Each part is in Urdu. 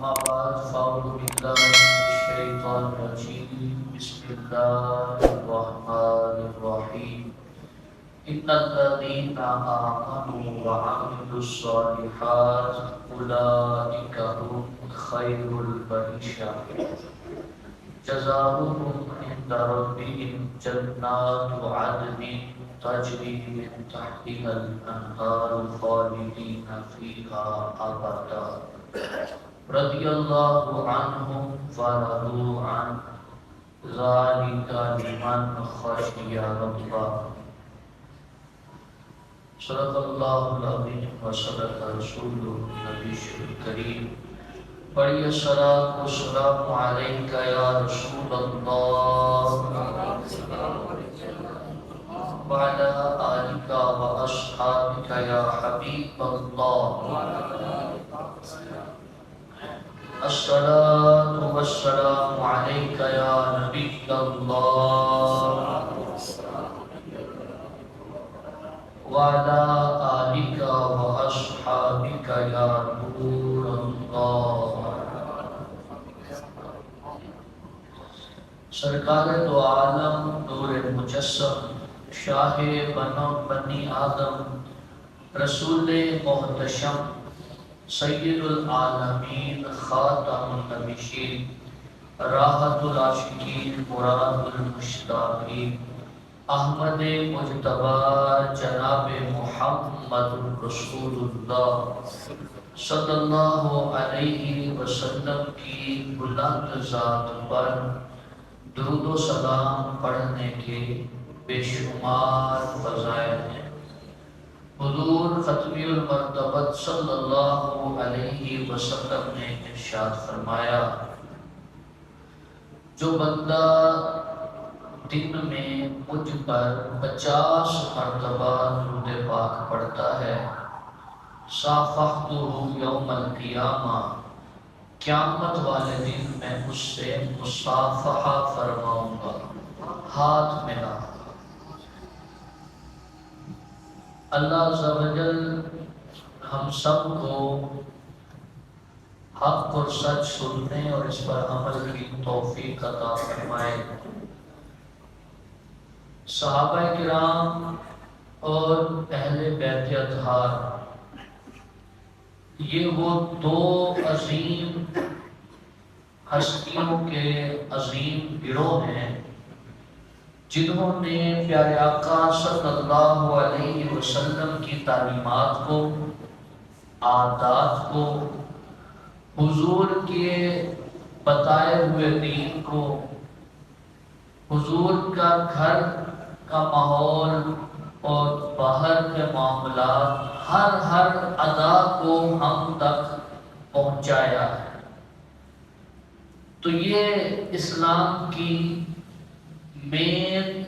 أما بعد فأعوذ بالله من الشيطان الرجيم بسم الله الرحمن الرحيم إن الذين آمنوا وعملوا الصالحات أولئك هم خير البرية جزاؤهم عند ربهم جنات عدن تجري من تحتها الأنهار خالدين فيها أبدا رضي الله عنهم ورضوا عنه ذلك لمن خشي ربه صدق الله العظيم وصدق رسوله النبي الكريم پڑھیے الصلاۃ والسلام علیک یا رسول اللہ وعلی آلک واصحابک یا حبیب اللہ الصلاۃ والسلام علیک یا نبی اللہ وعلی آلک واصحابک یا نور اللہ سرکار دو عالم نور مجسم شاہ بنی آدم رسول محتشم سید العالمین خاتم النبیین راحت العاشقین مراد المشتاقین احمد مجتبی جناب محمد رسول اللہ صلی اللہ علیہ وسلم کی بلند ذات پر درود و سلام پڑھنے کے بے شمار فضائل ہیں۔ حضور ختمی المرتبت صلی اللہ علیہ وسلم نے ارشاد فرمایا جو بندہ دن میں مجھ پر 50 مرتبہ درود پاک پڑھتا ہے صافحتہ یوم القیامہ قیامت والے دن میں اس سے مصافحہ فرماؤں گا، ہاتھ ملا۔ اللہ عز و جل ہم سب کو حق اور سچ سننے اور اس پر عمل کی توفیق عطا فرمائے۔ صحابہ کرام اور اہل بیت اطہار یہ وہ دو عظیم ہستیوں کے عظیم گروہ ہیں جنہوں نے پیارے آقا صلی اللہ علیہ وسلم کی تعلیمات کو، عادات کو، حضور کے بتائے ہوئے دین کو، حضور کا گھر کا ماحول اور باہر کے معاملات ہر ادا کو ہم تک پہنچایا ہے۔ تو یہ اسلام کی مین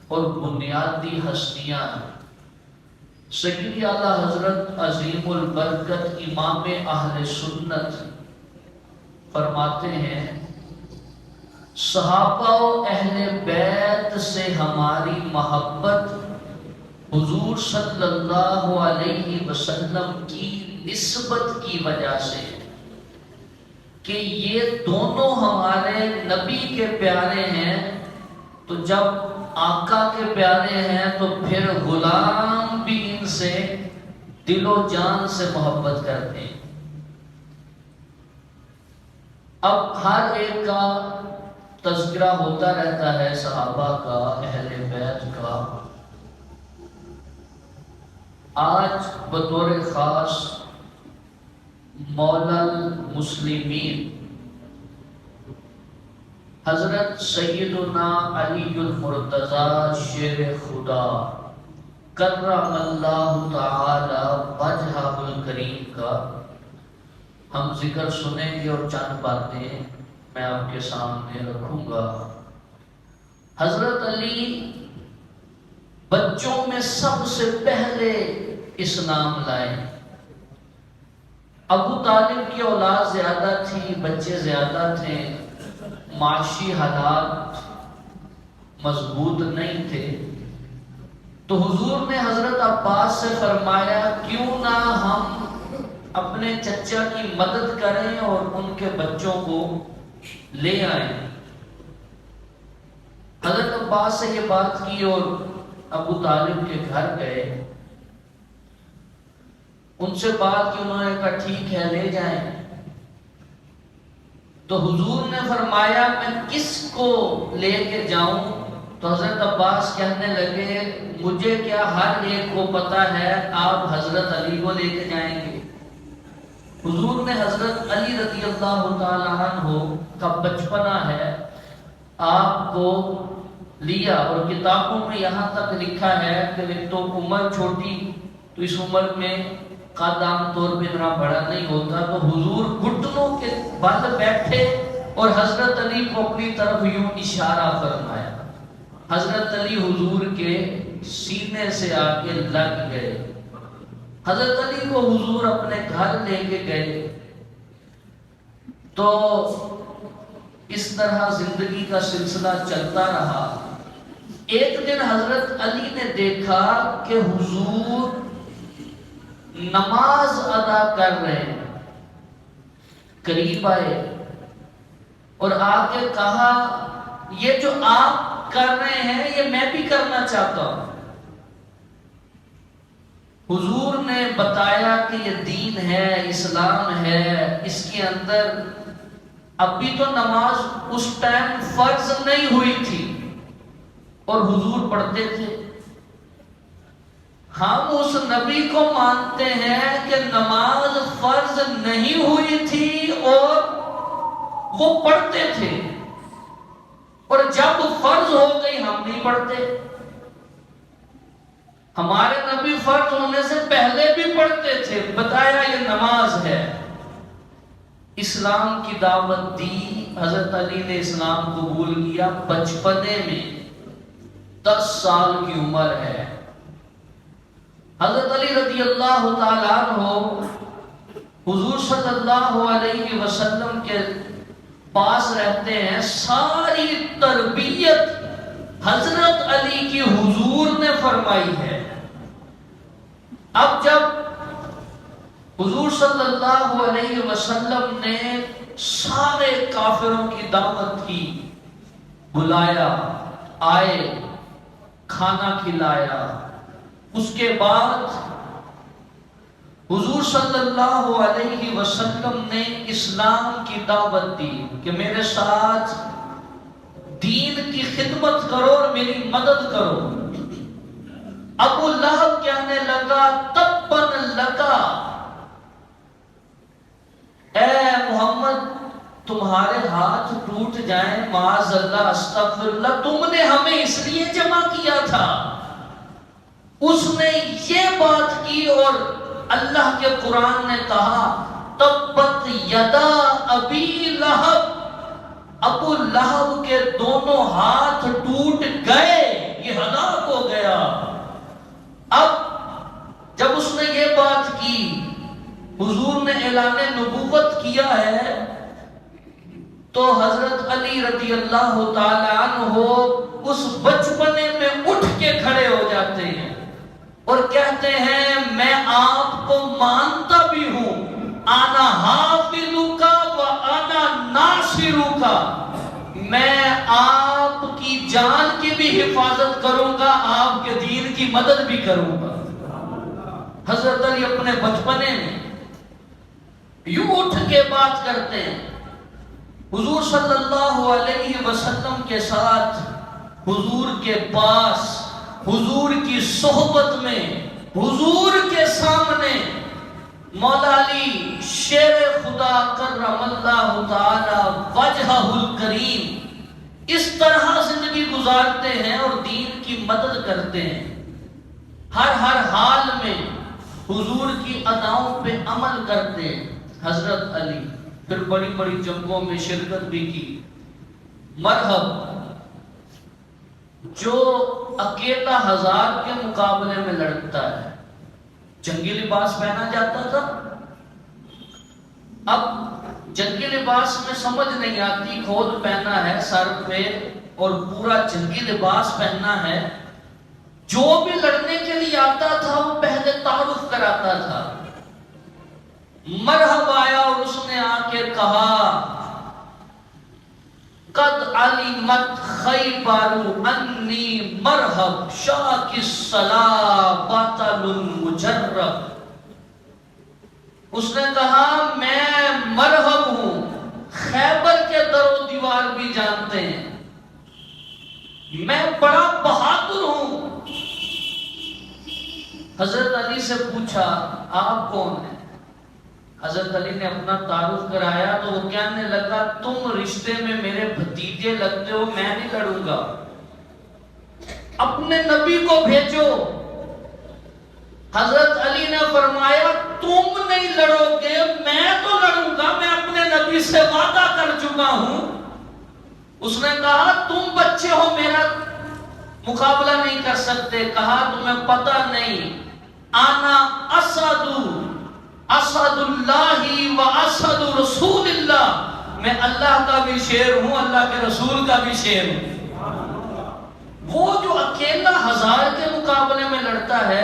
اور بنیادی ہستیاں ہیں۔ سیدی اعلیٰ حضرت عظیم البرکت امام اہل سنت فرماتے ہیں صحابہ و اہل بیت سے ہماری محبت حضور صلی اللہ علیہ وسلم کی نسبت کی وجہ سے کہ یہ دونوں ہمارے نبی کے پیارے ہیں، تو جب آقا کے پیارے ہیں تو پھر غلام بھی ان سے دل و جان سے محبت کرتے ہیں۔ اب ہر ایک کا تذکرہ ہوتا رہتا ہے، صحابہ کا، اہل بیت کا۔ آج بطور خاص مولا المسلمین حضرت سیدنا علی المرتضی شیر خدا کرم اللہ تعالی وجہہ الکریم کا ہم ذکر سنیں گے اور چند باتیں میں آپ کے سامنے رکھوں گا۔ حضرت علی بچوں میں سب سے پہلے اسلام لائے۔ ابو طالب کی اولاد زیادہ تھی، بچے زیادہ تھے، معاشی حالات مضبوط نہیں تھے، تو حضور نے حضرت عباس سے فرمایا کیوں نہ ہم اپنے چچا کی مدد کریں اور ان کے بچوں کو لے آئیں۔ حضرت عباس سے یہ بات کی اور ابو طالب کے گھر گئے، ان سے بات کی، انہوں نے کہا ٹھیک ہے لے جائیں۔ تو حضور نے فرمایا میں کس کو لے کے جاؤں؟ تو حضرت عباس کہنے لگے مجھے کیا، ہر ایک کو پتا ہے، آپ حضرت علی کو لے کے جائیں گے۔ حضور نے حضرت علی رضی اللہ تعالیٰ عنہ کا بچپنا ہے آپ کو لیا، اور کتابوں میں یہاں تک لکھا ہے کہ ایک تو عمر چھوٹی، تو اس عمر میں قد عام طور پہ اتنا بڑا نہیں ہوتا، تو حضور گھٹنوں کے بل بیٹھے اور حضرت علی کو اپنی طرف یوں اشارہ فرمایا۔ حضرت علی حضور کے سینے سے آ کے لگ گئے۔ حضرت علی کو حضور اپنے گھر لے کے گئے، تو اس طرح زندگی کا سلسلہ چلتا رہا۔ ایک دن حضرت علی نے دیکھا کہ حضور نماز ادا کر رہے ہیں، قریب آئے اور آ کے کہا یہ جو آپ کر رہے ہیں یہ میں بھی کرنا چاہتا ہوں۔ حضور نے بتایا کہ یہ دین ہے، اسلام ہے، اس کے اندر ابھی تو نماز اس ٹائم فرض نہیں ہوئی تھی اور حضور پڑھتے تھے۔ ہم اس نبی کو مانتے ہیں کہ نماز فرض نہیں ہوئی تھی اور وہ پڑھتے تھے، اور جب فرض ہو گئی ہم نہیں پڑھتے۔ ہمارے نبی فرض ہونے سے پہلے بھی پڑھتے تھے، بتایا یہ نماز ہے۔ اسلام کی دعوت دی، حضرت علی نے اسلام قبول کیا بچپنے میں، 10 سال کی عمر ہے۔ حضرت علی رضی اللہ تعالیٰ عنہ حضور صلی اللہ علیہ وسلم کے پاس رہتے ہیں، ساری تربیت حضرت علی کی حضور نے فرمائی ہے۔ اب جب حضور صلی اللہ علیہ وسلم نے سارے کافروں کی دعوت کی، بلایا، آئے، کھانا کھلایا، اس کے بعد حضور صلی اللہ علیہ وسلم نے اسلام کی دعوت دی کہ میرے ساتھ دین کی خدمت کرو اور میری مدد کرو۔ ابو لہب کہنے لگا تبن لگا، اے محمد تمہارے ہاتھ ٹوٹ جائیں، معاذ اللہ، استغفر اللہ، تم نے ہمیں اس لیے جمع کیا تھا۔ اس نے یہ بات کی اور اللہ کے قرآن نے کہا تبت یدا ابی لہب، ابو لہب کے دونوں ہاتھ ٹوٹ گئے، یہ ہلاک ہو گیا۔ اب جب اس نے یہ بات کی، حضور نے اعلان نبوت کیا ہے، تو حضرت علی رضی اللہ تعالیٰ عنہ اس بچپنے میں اٹھ کے کھڑے ہو جاتے ہیں اور کہتے ہیں میں آپ کو مانتا بھی ہوں، انا حافظک و انا ناصرک، میں آپ کی جان کی بھی حفاظت کروں گا، آپ کے دین کی مدد بھی کروں گا۔ حضرت علی اپنے بچپنے میں یوں اٹھ کے بات کرتے ہیں۔ حضور صلی اللہ علیہ وسلم کے ساتھ، حضور کے پاس، حضور کی صحبت میں، حضور کے سامنے مولا علی شیر خدا کرم اللہ تعالی وجہہ الکریم اس طرح زندگی گزارتے ہیں اور دین کی مدد کرتے ہیں، ہر حال میں حضور کی اداؤں پہ عمل کرتے ہیں۔ حضرت علی پھر بڑی بڑی جنگوں میں شرکت بھی کی۔ مرحب جو اکیلا 1000 کے مقابلے میں لڑتا ہے، جنگی لباس پہنا جاتا تھا۔ اب جنگی لباس میں سمجھ نہیں آتی، کھول پہنا ہے سر پہ اور پورا جنگی لباس پہننا ہے۔ جو بھی لڑنے کے لیے آتا تھا وہ پہلے تعارف کراتا تھا، مرحب آیا اور اس نے آ کے کہا قد علمت خیبر انی مرحب شاک الصلاة بطل مجرب. اس نے کہا میں مرحب ہوں، خیبر کے در و دیوار بھی جانتے ہیں، میں بڑا بہادر ہوں. حضرت علی سے پوچھا آپ کون ہیں؟ حضرت علی نے اپنا تعارف کرایا تو وہ کہنے لگا تم رشتے میں میرے بھتیجے لگتے ہو، میں نہیں لڑوں گا، اپنے نبی کو بھیجو. حضرت علی نے فرمایا تم نہیں لڑو گے میں تو لڑوں گا، میں اپنے نبی سے وعدہ کر چکا ہوں. اس نے کہا تم بچے ہو میرا مقابلہ نہیں کر سکتے. کہا تمہیں پتہ نہیں انا اسد اللہ و اسد رسول اللہ، میں اللہ کا بھی شیر ہوں، اللہ کے رسول کا بھی شیر ہوں. وہ جو اکیلا ہزار کے مقابلے میں لڑتا ہے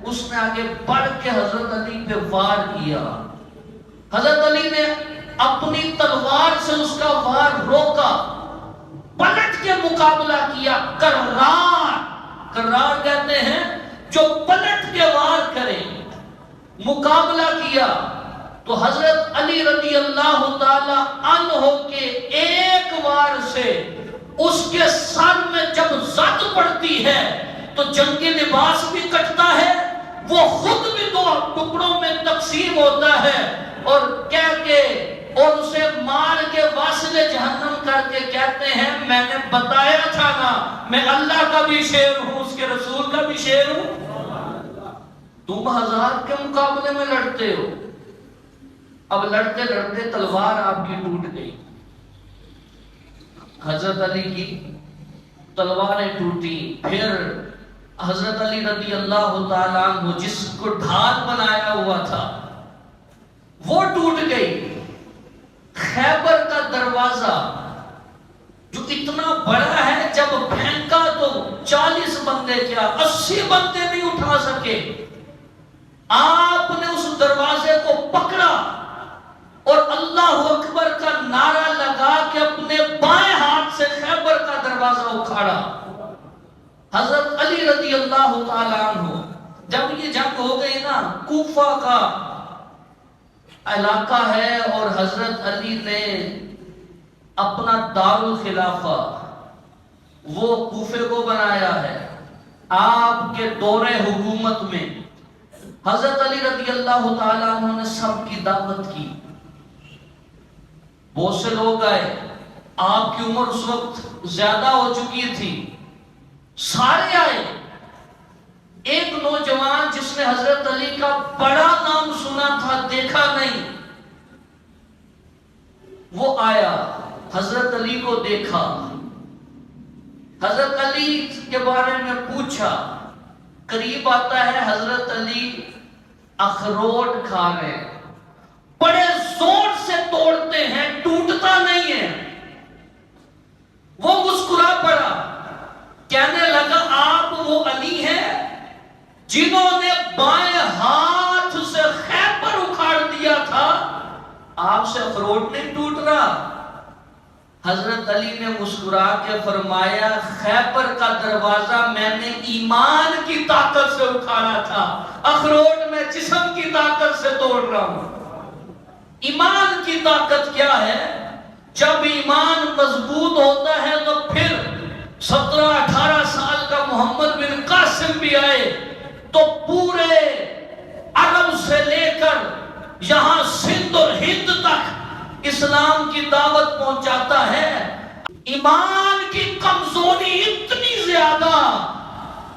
اس نے آگے بڑھ کے حضرت علی پہ وار کیا. حضرت علی نے اپنی تلوار سے اس کا وار روکا، پلٹ کے مقابلہ کیا. کرار کہتے ہیں جو پلٹ کے وار کرے. مقابلہ کیا تو حضرت علی رضی اللہ تعالی عنہ کے ایک وار سے اس کے سر میں جب زد پڑتی ہے تو جنگی لباس بھی کٹتا ہے، وہ خود بھی دو ٹکڑوں میں تقسیم ہوتا ہے، اور کہہ کے اور اسے مار کے واصل جہنم کر کے کہتے ہیں میں نے بتایا تھا نا میں اللہ کا بھی شیر ہوں، اس کے رسول کا بھی شیر ہوں. تم ہزار کے مقابلے میں لڑتے ہو. اب لڑتے لڑتے تلوار آپ کی ٹوٹ گئی. حضرت علی کی تلواریں ٹوٹی. پھر حضرت علی رضی اللہ تعالیٰ عنہ جس کو ڈھال بنایا ہوا تھا وہ ٹوٹ گئی. خیبر کا دروازہ جو اتنا بڑا ہے جب پھینکا تو 40 بندے کیا 80 بندے نہیں اٹھا سکے. آپ نے اس دروازے کو پکڑا اور اللہ اکبر کا نعرہ لگا کے اپنے بائیں ہاتھ سے خیبر کا دروازہ اکھاڑا. حضرت علی رضی اللہ تعالیٰ عنہ جب یہ جنگ ہو گئی نا، کوفہ کا علاقہ ہے اور حضرت علی نے اپنا دارالخلافہ وہ کوفے کو بنایا ہے. آپ کے دور حکومت میں حضرت علی رضی اللہ تعالیٰ عنہ نے سب کی دعوت کی. بہت سے لوگ آئے، آپ کی عمر اس وقت زیادہ ہو چکی تھی، سارے آئے. ایک نوجوان جس نے حضرت علی کا بڑا نام سنا تھا دیکھا نہیں، وہ آیا، حضرت علی کو دیکھا، حضرت علی کے بارے میں پوچھا. قریب آتا ہے، حضرت علی اخروٹ کھا رہے، بڑے زور سے توڑتے ہیں، ٹوٹتا نہیں ہے. وہ مسکرا پڑا، کہنے لگا آپ وہ علی ہیں جنہوں نے بائیں ہاتھ سے خیبر اکھاڑ دیا تھا، آپ سے اخروٹ نہیں ٹوٹ رہا. حضرت علی نے مسکرا کے فرمایا خیبر کا دروازہ میں نے ایمان کی طاقت سے اکھاڑا تھا، اخروٹ میں جسم کی طاقت سے توڑ رہا ہوں. ایمان کی طاقت کیا ہے؟ جب ایمان مضبوط ہوتا ہے تو پھر 17-18 سال کا محمد بن قاسم بھی آئے تو پورے عرب سے لے کر یہاں سندھ اور ہند تک اسلام کی دعوت پہنچاتا ہے. ایمان کی کمزوری اتنی زیادہ.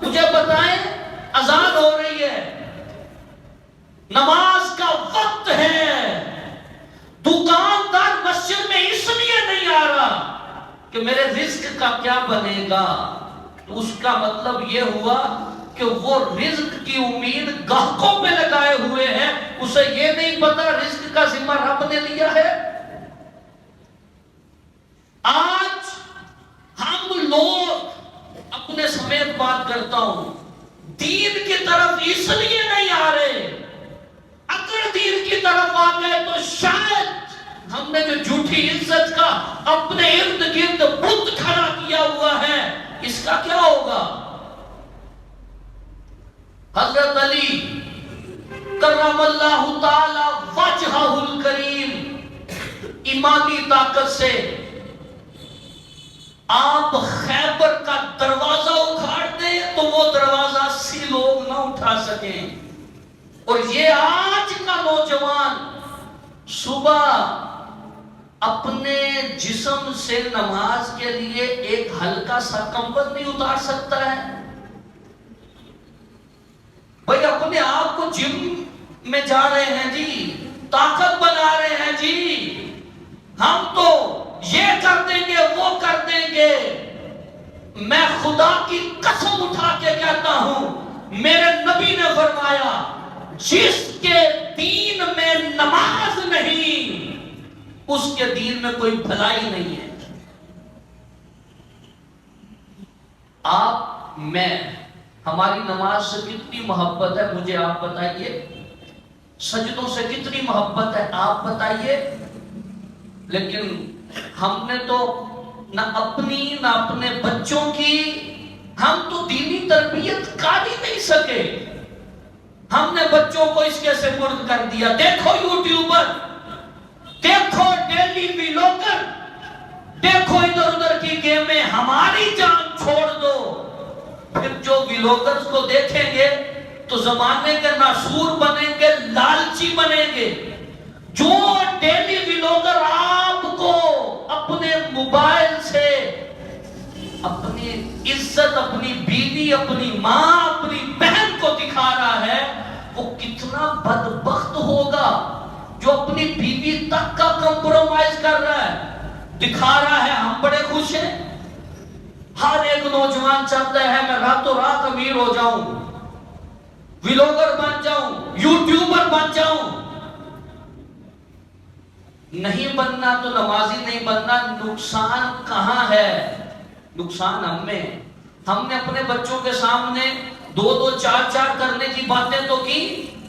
مجھے بتائیں اذان ہو رہی ہے، نماز کا وقت ہے، دکاندار مسجد میں اس لیے نہیں آ رہا کہ میرے رزق کا کیا بنے گا، تو اس کا مطلب یہ ہوا کہ وہ رزق کی امید گاہکوں پہ لگائے ہوئے ہیں، اسے یہ نہیں پتا رزق کا ذمہ رب نے لیا ہے. آج ہم لوگ اپنے سمیت بات کرتا ہوں دین کی طرف اس لیے نہیں آ رہے. اگر دین کی طرف آپ ہم نے جو جھوٹی عزت کا اپنے ارد گرد بت کھڑا کیا ہوا ہے، اس کا کیا ہوگا؟ حضرت علی کرم اللہ تعالی وجہہ الکریم ایمانی طاقت سے آپ خیبر کا دروازہ اکھاڑ دیں تو وہ دروازہ 80 لوگ نہ اٹھا سکیں، اور یہ آج کا نوجوان صبح اپنے جسم سے نماز کے لیے ایک ہلکا سا کمبل نہیں اتار سکتا ہے۔ بھائی اپنے آپ کو جم میں جا رہے ہیں جی، طاقت بنا رہے ہیں جی، ہم تو یہ کر دیں گے وہ کر دیں گے۔ میں خدا کی قسم اٹھا کے کہتا ہوں، میرے نبی نے فرمایا جس کے دین میں نماز نہیں اس کے دین میں کوئی بھلائی نہیں ہے۔ آپ میں ہماری نماز سے کتنی محبت ہے مجھے آپ بتائیے، سجدوں سے کتنی محبت ہے آپ بتائیے، لیکن ہم نے تو نہ اپنی نہ اپنے بچوں کی، ہم تو دینی تربیت کر ہی نہیں سکے۔ ہم نے بچوں کو اس کے سپرد کر دیا، دیکھو یوٹیوبر، دیکھو ڈیلی ویلاگر، دیکھو ادھر ادھر کی گیمیں، ہماری جان چھوڑ دو۔ پھر جو ویلاگرز کو دیکھیں گے تو زمانے کے ناسور بنیں گے، لالچی بنیں گے۔ جو ڈیلی ویلاگر آپ کو اپنے موبائل سے اپنی عزت، اپنی بیوی، اپنی ماں، اپنی بہن کو دکھا رہا ہے، وہ کتنا بدبخت ہوگا جو اپنی بیوی تک کا کمپرومائز کر رہا ہے، دکھا رہا ہے ہم بڑے خوش ہیں۔ ہر ایک نوجوان چاہتا ہے میں راتوں رات امیر ہو جاؤں، ویلاگر بن جاؤں، یوٹیوبر بن جاؤں۔ نہیں بننا تو نمازی نہیں بننا۔ نقصان کہاں ہے؟ نقصان ہم میں۔ ہم نے اپنے بچوں کے سامنے 2-2 4-4 کرنے کی باتیں تو کی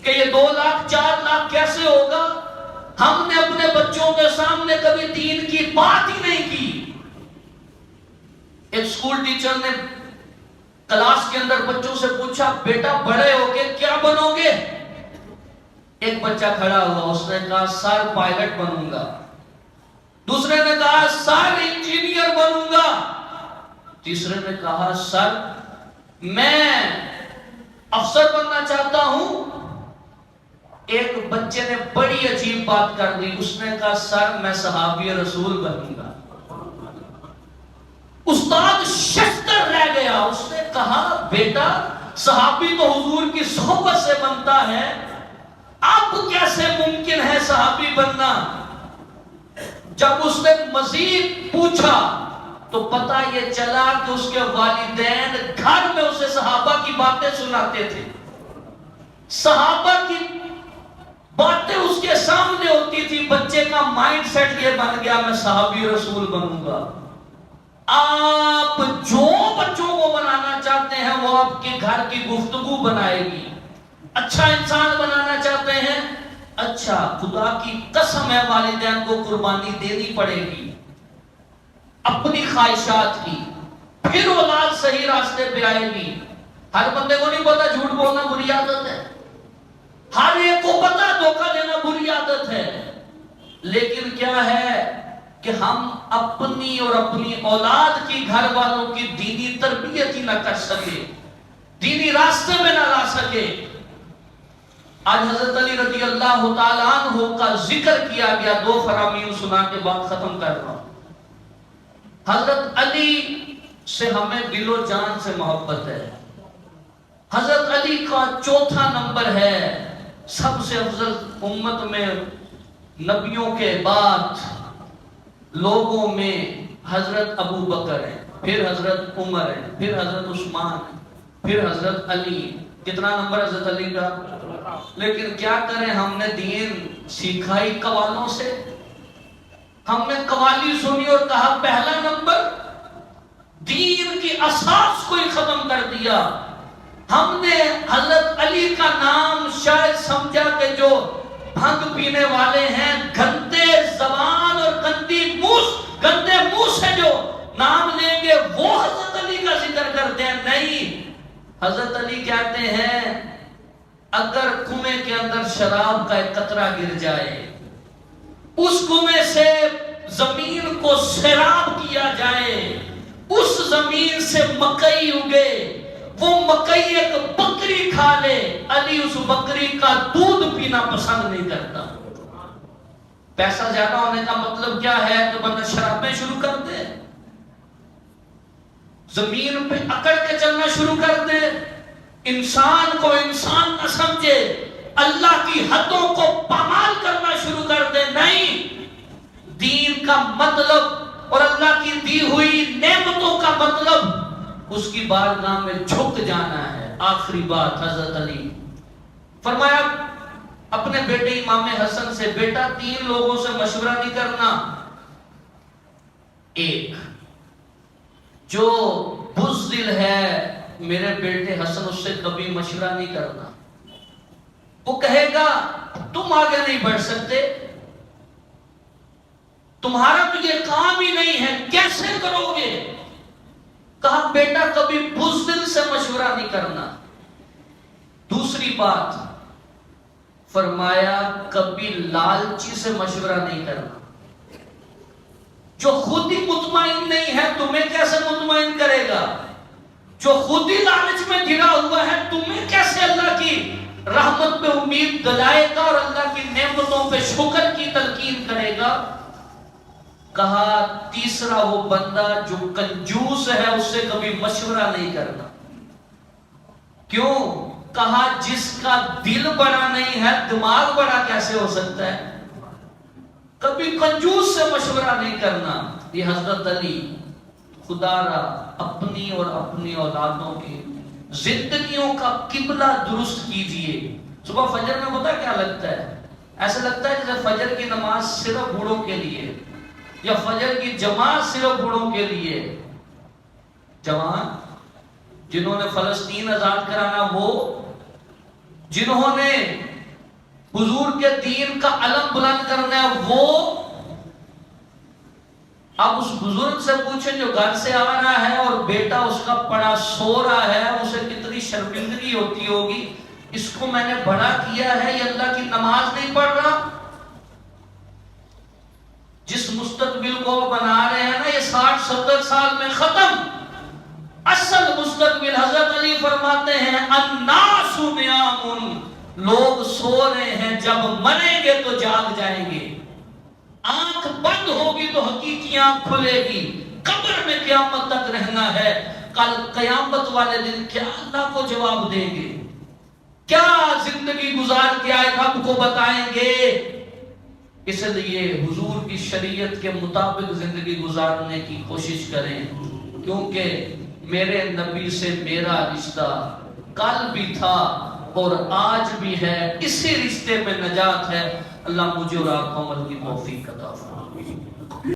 کہ یہ 2 لاکھ 4 لاکھ کیسے ہوگا۔ ہم نے اپنے بچوں کے سامنے کبھی دین کی بات ہی نہیں کی۔ ایک سکول ٹیچر نے کلاس کے اندر بچوں سے پوچھا بیٹا بڑے ہو کے کیا بنو گے؟ ایک بچہ کھڑا ہوا، اس نے کہا سر پائلٹ بنوں گا، دوسرے نے کہا سر انجینئر بنوں گا، تیسرے نے کہا سر میں افسر بننا چاہتا ہوں۔ ایک بچے نے بڑی عجیب بات کر دی، اس نے کہا سر میں صحابی رسول بنوں گا۔ استاد ششدر رہ گیا، اس نے کہا بیٹا صحابی تو حضور کی صحبت سے بنتا ہے، اب کیسے ممکن ہے صحابی بننا؟ جب اس نے مزید پوچھا تو پتہ یہ چلا کہ اس کے والدین گھر میں اسے صحابہ کی باتیں سناتے تھے، صحابہ کی باتیں اس کے سامنے ہوتی تھی۔ بچے کا مائنڈ سیٹ یہ بن گیا میں صحابی رسول بنوں گا۔ آپ جو بچوں کو بنانا چاہتے ہیں وہ آپ کے گھر کی گفتگو بنائے گی۔ اچھا انسان بنانا چاہتے ہیں، اچھا خدا کی قسم ہے والدین کو قربانی دینی پڑے گی اپنی خواہشات کی، پھر اولاد صحیح راستے پہ آئے گی۔ ہر بندے کو نہیں پتا جھوٹ بولنا بری عادت ہے، ہر ایک کو پتا دھوکہ دینا بری عادت ہے، لیکن کیا ہے کہ ہم اپنی اور اپنی اولاد کی، گھر والوں کی دینی تربیت ہی نہ کر سکے، دینی راستے میں نہ لا سکے۔ آج حضرت علی رضی اللہ تعالیٰ عنہ کا ذکر کیا گیا، 2 فرامین سنا کے بعد ختم کر رہا ہوں۔ حضرت علی سے ہمیں دل و جان سے محبت ہے۔ حضرت علی کا 4تھا نمبر ہے سب سے افضل امت میں، نبیوں کے بعد لوگوں میں حضرت ابو بکر ہے، پھر حضرت عمر ہے، پھر حضرت عثمان ہے، پھر حضرت علی۔ کتنا نمبر حضرت علی کا؟ لیکن کیا کریں، ہم نے دین سیکھا ہی قوالوں سے۔ ہم نے قوالی سنی اور کہا پہلا نمبر، دین کی اساس کو ہی ختم کر دیا۔ ہم نے حضرت علی کا نام شاید سمجھا کہ جو بھنگ پینے والے ہیں، گھنٹے زبان قطرہ گر جائے، اس کنویں سے زمین کو سیراب کیا جائے، اس زمین سے مکئی اگے، وہ مکئی ایک بکری کھا لے، علی اس بکری کا دودھ پینا پسند نہیں کرتا۔ پیسہ زیادہ ہونے کا مطلب کیا ہے؟ تو بندہ شرابیں شروع کر دے، زمین پہ اکڑ کے چلنا شروع کر دے، انسان کو انسان نہ سمجھے، اللہ کی حدوں کو پامال کرنا شروع کر دے۔ نہیں، دین کا مطلب اور اللہ کی دی ہوئی نعمتوں کا مطلب اس کی بارگاہ میں جھک جانا ہے۔ آخری بات حضرت علی فرمایا اپنے بیٹے امام حسن سے، بیٹا 3 لوگوں سے مشورہ نہیں کرنا، ایک جو بزدل ہے میرے بیٹے حسن، اس سے کبھی مشورہ نہیں کرنا، وہ کہے گا تم آگے نہیں بڑھ سکتے، تمہارا تو یہ کام ہی نہیں ہے، کیسے کرو گے؟ کہا بیٹا کبھی بزدل سے مشورہ نہیں کرنا۔ دوسری بات فرمایا کبھی لالچی سے مشورہ نہیں کرنا، جو خود ہی مطمئن نہیں ہے تمہیں کیسے مطمئن کرے گا؟ جو خود ہی لالچ میں گھرا ہوا ہے تمہیں کیسے اللہ کی رحمت پہ امید دلائے گا اور اللہ کی نعمتوں پہ شکر کی تلقین کرے گا؟ کہا تیسرا وہ بندہ جو کنجوس ہے اس سے کبھی مشورہ نہیں کرنا۔ کیوں؟ کہا جس کا دل بڑا نہیں ہے دماغ بڑا کیسے ہو سکتا ہے؟ کبھی کنجوس سے مشورہ نہیں کرنا۔ یہ حضرت علی خدا را اپنی اور اپنی اولادوں کی زندگیوں کا قبلہ درست کیجئے۔ صبح فجر میں پتہ کیا لگتا ہے؟ ایسا لگتا ہے جیسے فجر کی نماز صرف بوڑھوں کے لیے، یا فجر کی جماعت صرف بوڑھوں کے لیے۔ جوان جنہوں نے فلسطین آزاد کرانا، وہ جنہوں نے حضور کے دین کا علم بلند کرنا ہے، وہ اب اس بزرگ سے پوچھیں جو گھر سے آ رہا ہے اور بیٹا اس کا پڑا سو رہا ہے، اسے کتنی شرمندگی ہوتی ہوگی، اس کو میں نے بڑا کیا ہے، یہ اللہ کی نماز نہیں پڑھ رہا۔ جس مستقبل کو بنا رہے ہیں نا، یہ 60-70 سال میں ختم۔ اصل مستقبل حضرت علی فرماتے ہیں الناس نیام، لوگ سو رہے ہیں، جب مریں گے تو جاگ جائیں گے۔ آنکھ بند ہوگی تو حقیقی آنکھ کھلے گی۔ قبر میں قیامت تک رہنا ہے، کل قیامت والے دن کیا اللہ کو جواب دیں گے، کیا زندگی گزار کے آئے رب کو بتائیں گے۔ اس لیے حضور کی شریعت کے مطابق زندگی گزارنے کی کوشش کریں، کیونکہ میرے نبی سے میرا رشتہ کل بھی تھا اور آج بھی ہے، اسی رشتے میں نجات ہے۔ اللہ مجھے اور آپ کو عمل کی توفیق عطا فرمائے۔